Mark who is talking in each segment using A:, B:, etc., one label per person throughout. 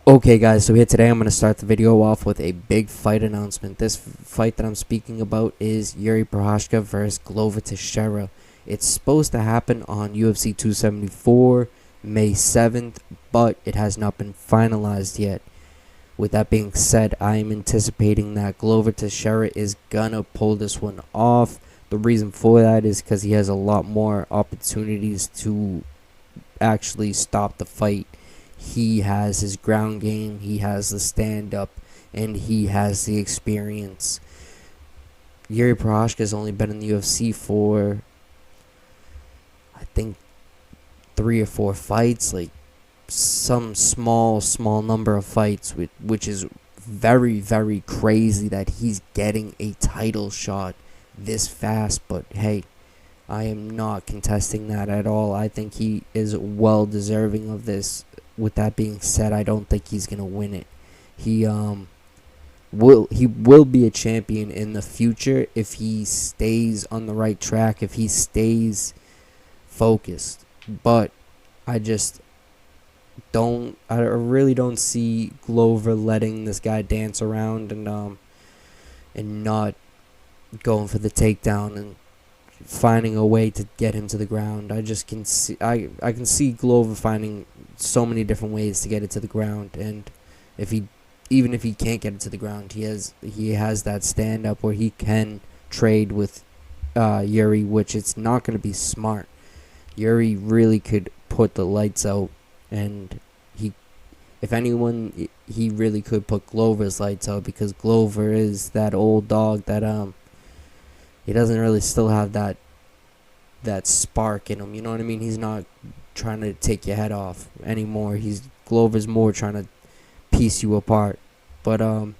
A: Okay guys, so here today I'm going to start the video off with a big fight announcement. This fight that I'm speaking about is Jiri Prochazka versus Glover Teixeira. It's supposed to happen on UFC 274 May 7th, but it has not been finalized yet. With that being said, I am anticipating that Glover Teixeira is going to pull this one off. The reason for that is because he has a lot more opportunities to actually stop the fight. He has his ground game, he has the stand-up, and he has the experience. Jiri Prochazka has only been in the UFC for, I think, 3 or 4 fights, like some small number of fights, which is very, very crazy that he's getting a title shot this fast. But hey, I am not contesting that at all. I think he is well deserving of this. With that being said, I don't think he's gonna win it. He will be a champion in the future if he stays on the right track, if he stays focused. But I really don't see Glover letting this guy dance around and not going for the takedown and finding a way to get him to the ground. I can see Glover finding so many different ways to get it to the ground, and even if he can't get it to the ground, he has that stand up where he can trade with Jiri, which it's not going to be smart. Jiri really could put the lights out, and if anyone, he really could put Glover's lights out, because Glover is that old dog that he doesn't really still have that spark in him. You know what I mean? He's not trying to take your head off anymore. Glover's more trying to piece you apart. But I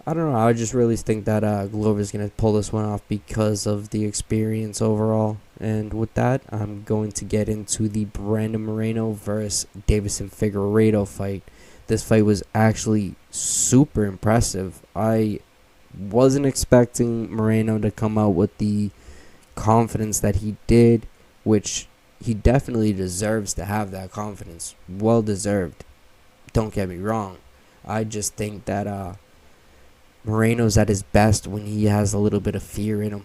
A: don't know. I just really think that Glover's gonna pull this one off because of the experience overall. And with that, I'm going to get into the Brandon Moreno versus Deiveson Figueiredo fight. This fight was actually super impressive. I wasn't expecting Moreno to come out with the confidence that he did, which he definitely deserves to have that confidence. Well deserved. Don't get me wrong. I just think that Moreno's at his best when he has a little bit of fear in him.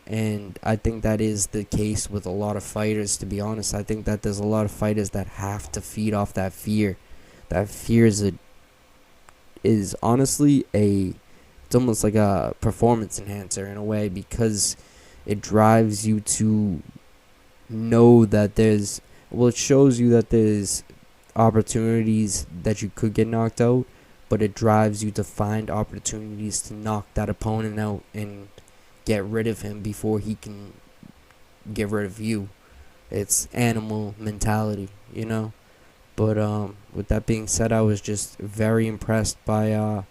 A: And I think that is the case with a lot of fighters, to be honest. I think that there's a lot of fighters that have to feed off that fear. That fear is honestly it's almost like a performance enhancer in a way, because it drives you to know that it shows you that there's opportunities that you could get knocked out, but it drives you to find opportunities to knock that opponent out and get rid of him before he can get rid of you. It's animal mentality, you know. But with that being said, I was just very impressed by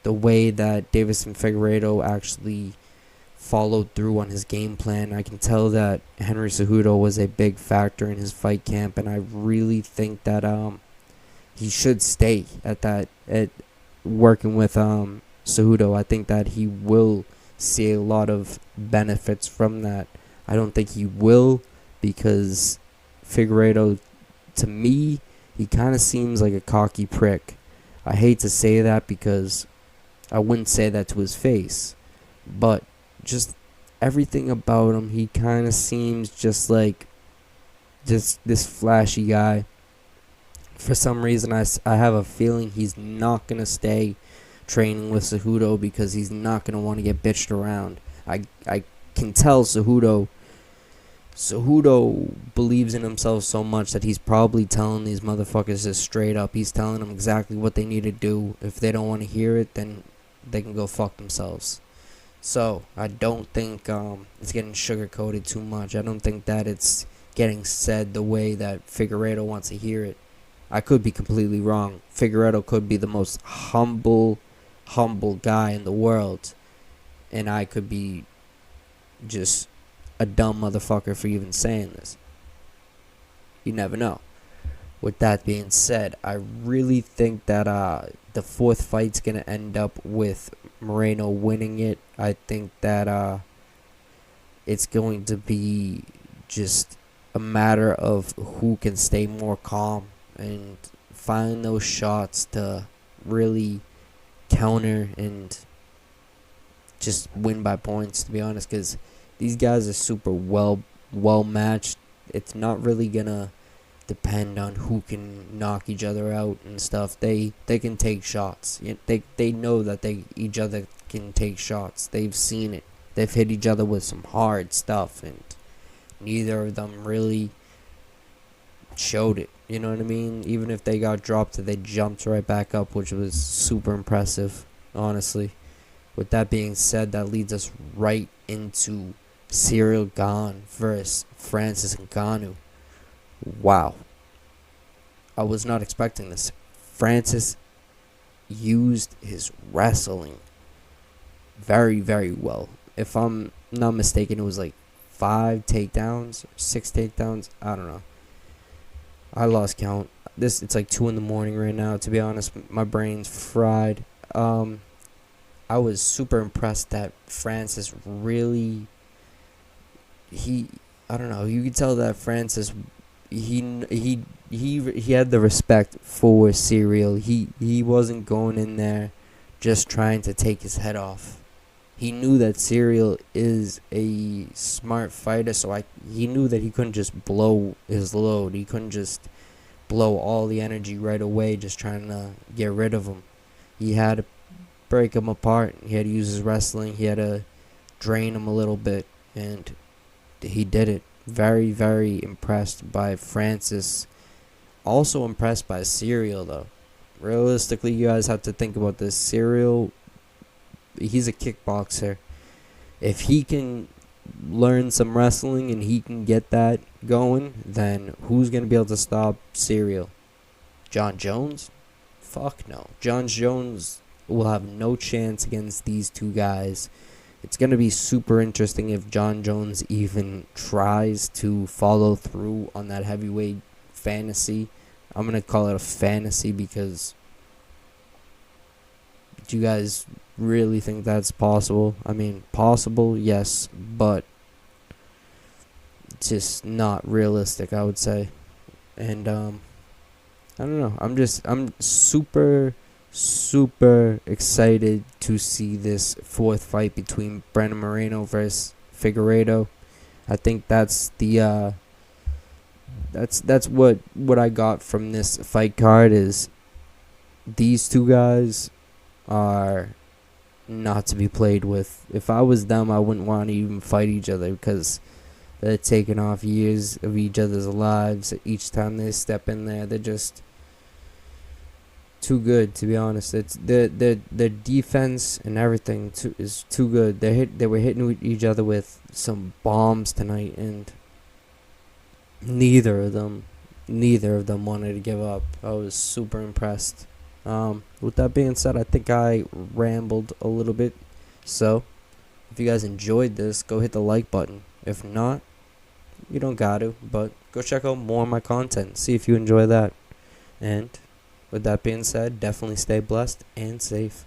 A: the way that Deiveson Figueiredo actually followed through on his game plan. I can tell that Henry Cejudo was a big factor in his fight camp, and I really think that he should stay at working with Cejudo. I think that he will see a lot of benefits from that. I don't think he will, because Figueiredo, to me, he kind of seems like a cocky prick. I hate to say that, because I wouldn't say that to his face, but just everything about him, he kind of seems just like this flashy guy. For some reason, I have a feeling he's not going to stay training with Cejudo, because he's not going to want to get bitched around. I can tell Cejudo believes in himself so much that he's probably telling these motherfuckers just straight up. He's telling them exactly what they need to do. If they don't want to hear it, then they can go fuck themselves. So I don't think it's getting sugar-coated too much. I don't think that it's getting said the way that Figueiredo wants to hear it. I could be completely wrong. Figueiredo could be the most humble guy in the world, and I could be just a dumb motherfucker for even saying this. You never know. With that being said, I really think that the 4th fight's going to end up with Moreno winning it. I think that it's going to be just a matter of who can stay more calm and find those shots to really counter and just win by points, to be honest, because these guys are super well matched. It's not really gonna depend on who can knock each other out and stuff. They can take shots. They know that each other can take shots. They've seen it. They've hit each other with some hard stuff, and neither of them really showed it. You know what I mean? Even if they got dropped, they jumped right back up, which was super impressive, honestly. With that being said, that leads us right into Ciryl Gane versus Francis Ngannou. Wow. I was not expecting this. Francis used his wrestling very, very well. If I'm not mistaken, it was like 5 takedowns, 6 takedowns. I don't know. I lost count. It's like 2 in the morning right now. To be honest, my brain's fried. I was super impressed that Francis really, I don't know, you could tell that Francis, he had the respect for Ciryl. He wasn't going in there just trying to take his head off. He knew that Ciryl is a smart fighter, so he knew that he couldn't just blow his load. He couldn't just blow all the energy right away just trying to get rid of him. He had to break him apart. He had to use his wrestling. He had to drain him a little bit, and he did it. Very, very impressed by Francis. Also impressed by Ciryl, though. Realistically, you guys have to think about this. Ciryl, he's a kickboxer. If he can learn some wrestling and he can get that going, then who's going to be able to stop Ciryl? John Jones? Fuck no. John Jones will have no chance against these two guys. It's going to be super interesting if John Jones even tries to follow through on that heavyweight fantasy. I'm going to call it a fantasy because do you guys really think that's possible? I mean, possible, yes, but just not realistic, I would say. And I don't know. I'm super excited to see this 4th fight between Brandon Moreno versus Figueiredo. I think that's the that's what I got from this fight card is these two guys are not to be played with. If I was them, I wouldn't want to even fight each other because they're taking off years of each other's lives each time they step in there. They're just too good, to be honest. It's the defense and everything is too good. They were hitting each other with some bombs tonight, and neither of them wanted to give up. I was super impressed. With that being said, I think I rambled a little bit. So, if you guys enjoyed this, go hit the like button. If not, you don't got to, but go check out more of my content. See if you enjoy that. And with that being said, definitely stay blessed and safe.